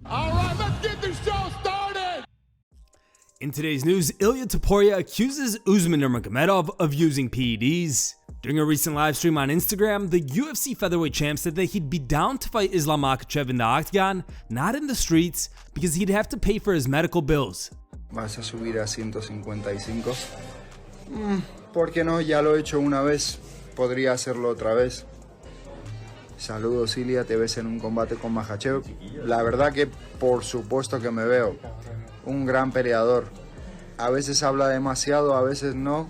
All right, let's get this show started. In today's news, Ilia Topuria accuses Usman Nurmagomedov of using PEDs. During a recent live stream on Instagram, the UFC featherweight champ said that he'd be down to fight Islam Makhachev in the octagon, not in the streets, because he'd have to pay for his medical bills. ¿Vas a subir a 155? ¿Por qué no? Ya lo he hecho una vez. Podría hacerlo otra vez. Saludos, Ilia, te ves en un combate con Makhachev. La verdad que por supuesto que me veo. Un gran peleador. A veces habla demasiado, a veces no.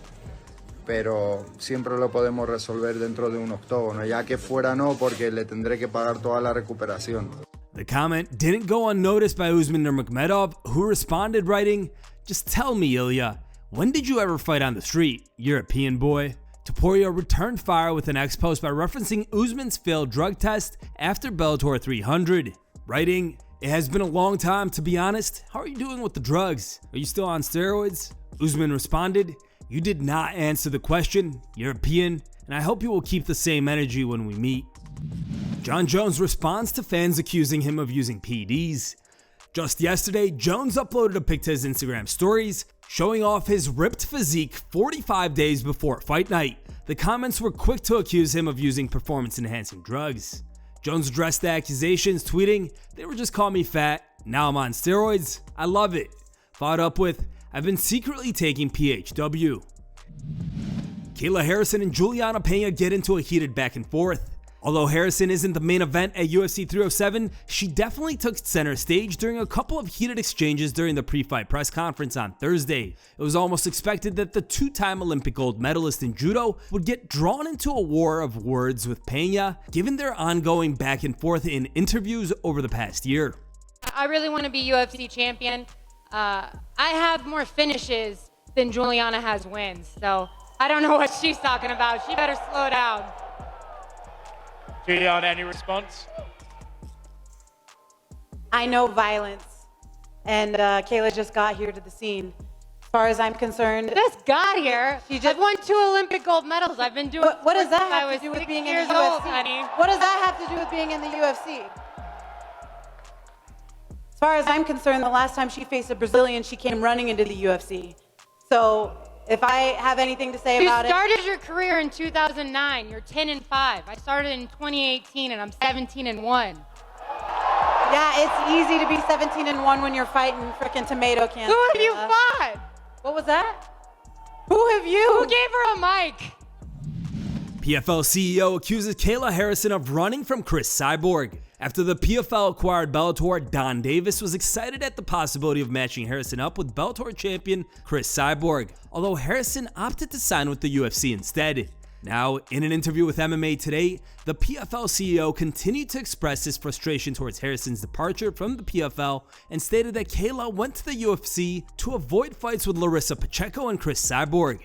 Pero siempre lo podemos resolver dentro de un octógono. Ya que fuera no, porque le tendré que pagar toda la recuperación. The comment didn't go unnoticed by Usman Nurmagomedov, who responded writing, "Just tell me, Ilia, when did you ever fight on the street, European boy?" Topuria returned fire with an X-post by referencing Usman's failed drug test after Bellator 300, writing, "It has been a long time, to be honest. How are you doing with the drugs? Are you still on steroids?" Usman responded, "You did not answer the question, European, and I hope you will keep the same energy when we meet." Jon Jones responds to fans accusing him of using PEDs. Just yesterday, Jones uploaded a pic to his Instagram stories showing off his ripped physique 45 days before fight night. The comments were quick to accuse him of using performance-enhancing drugs. Jones addressed the accusations, tweeting, "They were just calling me fat. Now I'm on steroids. I love it." Followed up with, "I've been secretly taking PHW." Kayla Harrison and Julianna Pena get into a heated back and forth. Although Harrison isn't the main event at UFC 307, she definitely took center stage during a couple of heated exchanges during the pre-fight press conference on Thursday. It was almost expected that the two-time Olympic gold medalist in judo would get drawn into a war of words with Pena, given their ongoing back and forth in interviews over the past year. I really want to be UFC champion. I have more finishes than Julianna has wins, so I don't know what she's talking about. She better slow down. Julianna, any response? I know violence, and Kayla just got here to the scene. As far as I'm concerned, Just got here. I've won 2 Olympic gold medals. I've been doing. What does that since I have was to do with 6 being in years the old, UFC? honey? What does that have to do with being in the UFC? As far as I'm concerned, the last time she faced a Brazilian, she came running into the UFC. So if I have anything to say about it. You started your career in 2009. You're 10-5. I started in 2018, and I'm 17-1. Yeah, it's easy to be 17-1 when you're fighting frickin' tomato cans. Who have you fought? What was that? Who have you? Who gave her a mic? PFL CEO accuses Kayla Harrison of running from Cris Cyborg. After the PFL acquired Bellator, Don Davis was excited at the possibility of matching Harrison up with Bellator champion Cris Cyborg, although Harrison opted to sign with the UFC instead. Now, in an interview with MMA Today, the PFL CEO continued to express his frustration towards Harrison's departure from the PFL and stated that Kayla went to the UFC to avoid fights with Larissa Pacheco and Cris Cyborg.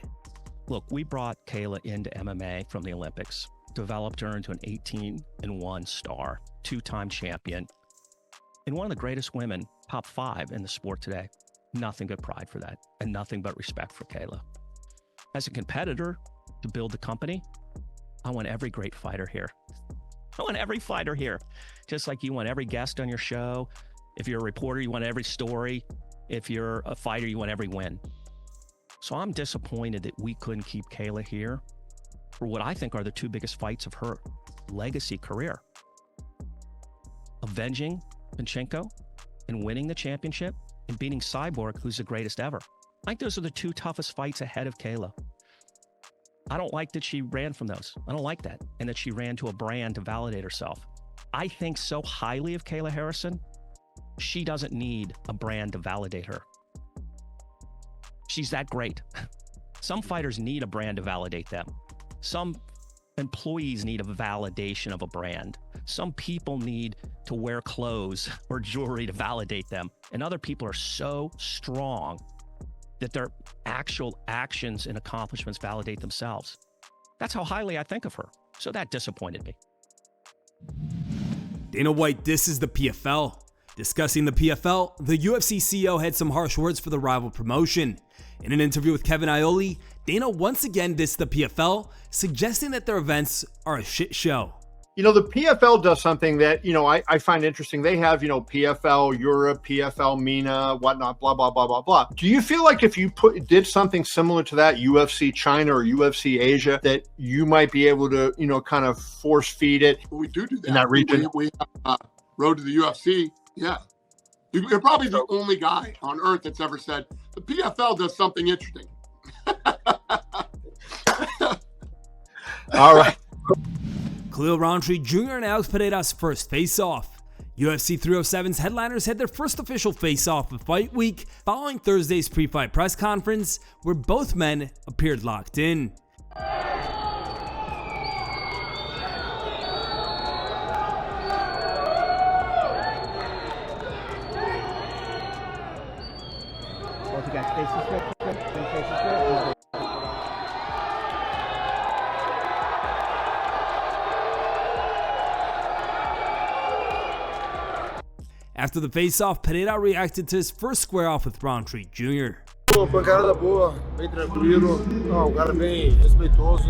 Look, we brought Kayla into MMA from the Olympics, developed her into an 18-1 star, 2-time champion, and one of the greatest women, top 5 in the sport today. Nothing but pride for that, and nothing but respect for Kayla. As a competitor, to build the company, I want every great fighter here. I want every fighter here, just like you want every guest on your show. If you're a reporter, you want every story. If you're a fighter, you want every win. So I'm disappointed that we couldn't keep Kayla here for what I think are the 2 biggest fights of her legacy career. Avenging Pacheco and winning the championship and beating Cyborg, who's the greatest ever. I think those are the 2 toughest fights ahead of Kayla. I don't like that she ran from those. I don't like that. And that she ran to a brand to validate herself. I think so highly of Kayla Harrison, she doesn't need a brand to validate her. She's that great. Some fighters need a brand to validate them. Some employees need a validation of a brand. Some people need to wear clothes or jewelry to validate them. And other people are so strong that their actual actions and accomplishments validate themselves. That's how highly I think of her. So that disappointed me. Dana White disses the PFL. Discussing the PFL, the UFC CEO had some harsh words for the rival promotion. In an interview with Kevin Iole, Dana once again dissed the PFL, suggesting that their events are a shit show. You know, the PFL does something that, you know, I find interesting. They have, you know, PFL Europe, PFL MENA, whatnot, blah, blah, blah, blah, blah. Do you feel like if you did something similar to that, UFC China or UFC Asia, that you might be able to, you know, kind of force feed it? We do that. In that region? We have Road to the UFC. Yeah. You're probably the only guy on earth that's ever said, the PFL does something interesting. All right. Khalil Rountree Jr. and Alex Pereira's first face-off. UFC 307's headliners had their first official face-off of Fight Week following Thursday's pre-fight press conference, where both men appeared locked in. Both you guys faces straight. After the face-off, Pereira reacted to his first square-off with Rountree Jr. Pancada boa, bem tranquilo, o cara bem respeitoso,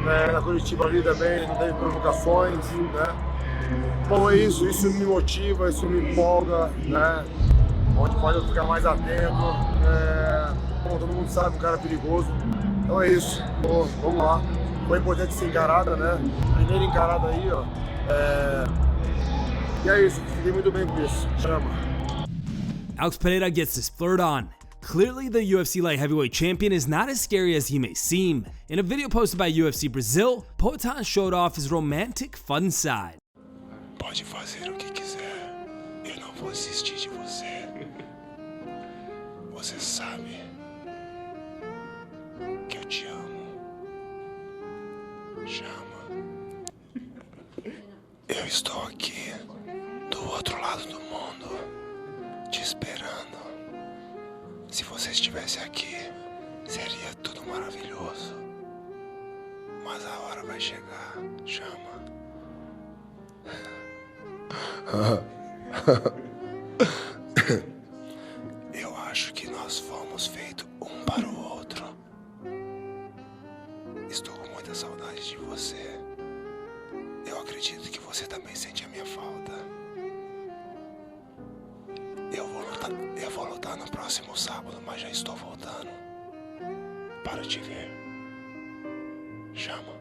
na coletiva ali também, não teve provocações, né? Bom, é isso me motiva, isso me empolga, né? Onde pode eu ficar mais atento, bom, todo mundo sabe, um cara perigoso, então é isso, vamos lá. Foi importante ser encarada, né? Primeira encarada aí, ó, e é isso, fiquei muito bem com isso, chama. Alex Pereira gets his flirt on. Clearly, the UFC light heavyweight champion is not as scary as he may seem. In a video posted by UFC Brazil, Poatan showed off his romantic fun side. Pode fazer o que quiser, eu não vou desistir de você. Você sabe que eu te amo. Chama. Eu estou aqui, do outro lado do mundo, te esperando. Se você estivesse aqui, seria tudo maravilhoso. Mas a hora vai chegar, chama. Eu acho que nós fomos feitos um para o outro. Estou com muita saudade de você. Eu acredito que você também sente a minha falta. Eu vou lutar no próximo sábado, mas já estou voltando para te ver. Chama.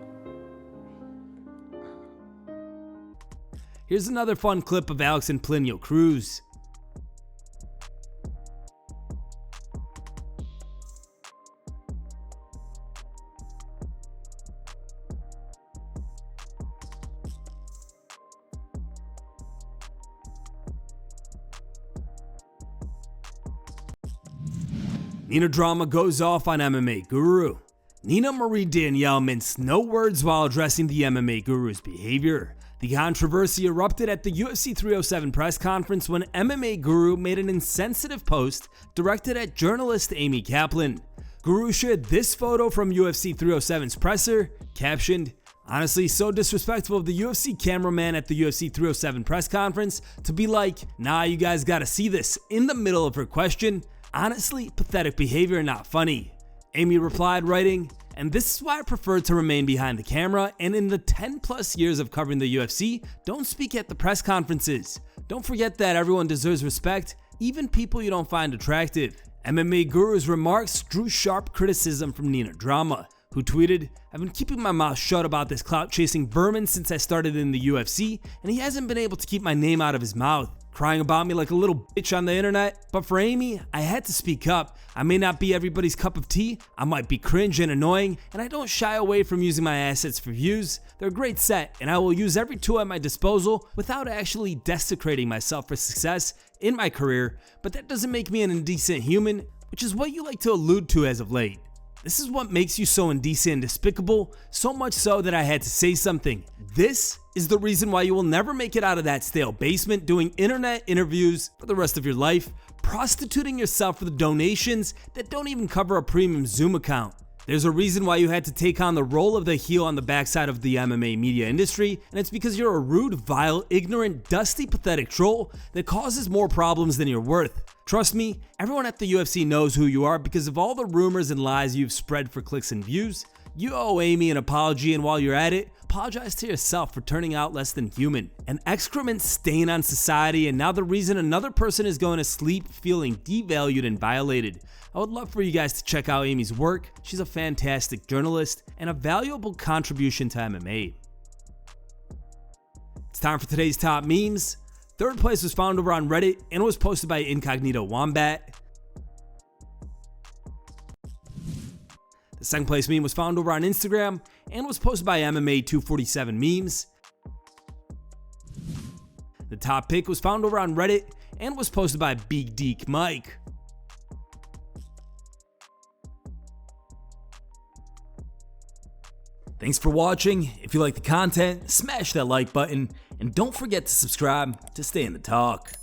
Here's another fun clip of Alex and Plinio Cruz. Nina drama goes off on MMA Guru. Nina Marie Danielle minced no words while addressing the MMA Guru's behavior. The controversy erupted at the UFC 307 press conference when MMA Guru made an insensitive post directed at journalist Amy Kaplan. Guru shared this photo from UFC 307's presser, captioned, "Honestly, so disrespectful of the UFC cameraman at the UFC 307 press conference to be like, nah, you guys gotta see this," in the middle of her question. Honestly, pathetic behavior, not funny. Amy replied, writing, "And this is why I prefer to remain behind the camera, and in the 10 plus years of covering the UFC, don't speak at the press conferences. Don't forget that everyone deserves respect, even people you don't find attractive." MMA Guru's remarks drew sharp criticism from Nina Drama, who tweeted, "I've been keeping my mouth shut about this clout-chasing vermin since I started in the UFC, and he hasn't been able to keep my name out of his mouth, crying about me like a little bitch on the internet. But for Amy, I had to speak up. I may not be everybody's cup of tea, I might be cringe and annoying, and I don't shy away from using my assets for views. They're a great set, and I will use every tool at my disposal without actually desecrating myself for success in my career, but that doesn't make me an indecent human, which is what you like to allude to as of late. This is what makes you so indecent and despicable, so much so that I had to say something. This is the reason why you will never make it out of that stale basement doing internet interviews for the rest of your life, prostituting yourself for the donations that don't even cover a premium Zoom account. There's a reason why you had to take on the role of the heel on the backside of the MMA media industry, and it's because you're a rude, vile, ignorant, dusty, pathetic troll that causes more problems than you're worth. Trust me, everyone at the UFC knows who you are because of all the rumors and lies you've spread for clicks and views. You owe Amy an apology, and while you're at it, apologize to yourself for turning out less than human. An excrement stain on society, and now the reason another person is going to sleep feeling devalued and violated. I would love for you guys to check out Amy's work. She's a fantastic journalist and a valuable contribution to MMA. It's time for today's top memes. Third place was found over on Reddit and was posted by Incognito Wombat. The second place meme was found over on Instagram and was posted by MMA 247 Memes. The top pick was found over on Reddit and was posted by Big Deke Mike. Thanks for watching. If you like the content, smash that like button and don't forget to subscribe to stay in the talk.